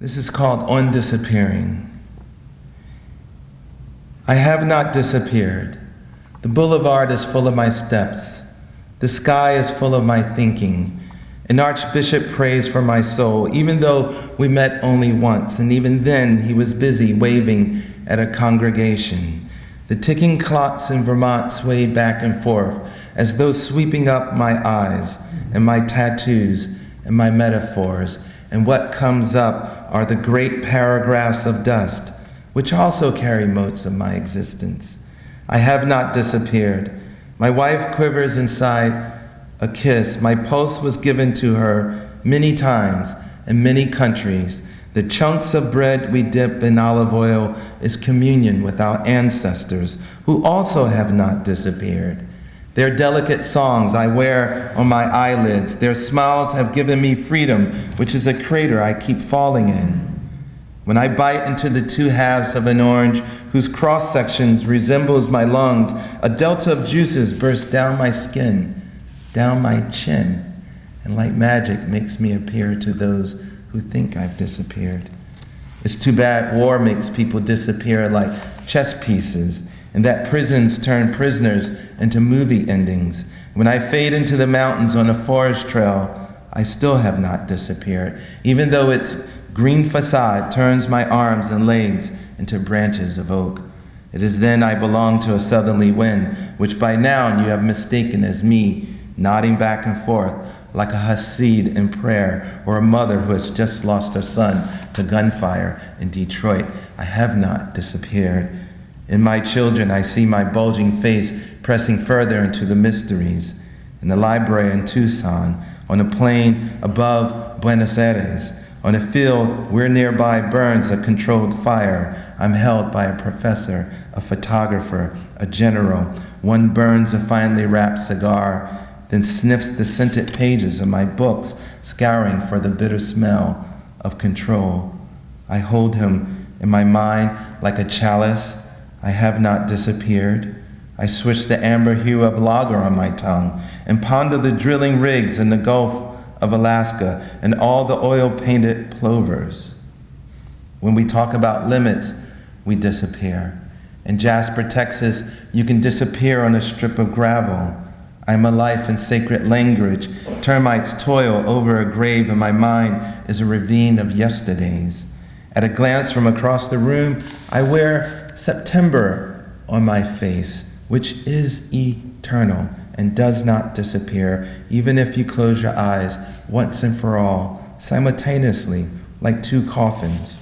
This is called On Disappearing. I have not disappeared. The boulevard is full of my steps. The sky is full of my thinking. An archbishop prays for my soul, even though we met only once, and even then he was busy waving at a congregation. The ticking clocks in Vermont sway back and forth as though sweeping up my eyes and my tattoos and my metaphors, and what comes up are the great paragraphs of dust, which also carry motes of my existence. I have not disappeared. My wife quivers inside a kiss. My pulse was given to her many times in many countries. The chunks of bread we dip in olive oil is communion with our ancestors, who also have not disappeared. Their delicate songs I wear on my eyelids. Their smiles have given me freedom, which is a crater I keep falling in. When I bite into the two halves of an orange whose cross-sections resembles my lungs, a delta of juices bursts down my skin, down my chin, and like magic makes me appear to those who think I've disappeared. It's too bad war makes people disappear like chess pieces, and that prisons turn prisoners into movie endings. When I fade into the mountains on a forest trail, I still have not disappeared, even though its green facade turns my arms and legs into branches of oak. It is then I belong to a southerly wind, which by now you have mistaken as me, nodding back and forth like a Hasid in prayer, or a mother who has just lost her son to gunfire in Detroit. I have not disappeared. In my children, I see my bulging face pressing further into the mysteries. In the library in Tucson, on a plain above Buenos Aires, on a field where nearby burns a controlled fire, I'm held by a professor, a photographer, a general. One burns a finely wrapped cigar, then sniffs the scented pages of my books, scouring for the bitter smell of control. I hold him in my mind like a chalice. I have not disappeared. I swish the amber hue of lager on my tongue and ponder the drilling rigs in the Gulf of Alaska and all the oil-painted plovers. When we talk about limits, we disappear. In Jasper, Texas, you can disappear on a strip of gravel. I'm a life in sacred language. Termites toil over a grave, and my mind is a ravine of yesterdays. At a glance from across the room, I wear September on my face, which is eternal and does not disappear, even if you close your eyes once and for all, simultaneously, like two coffins.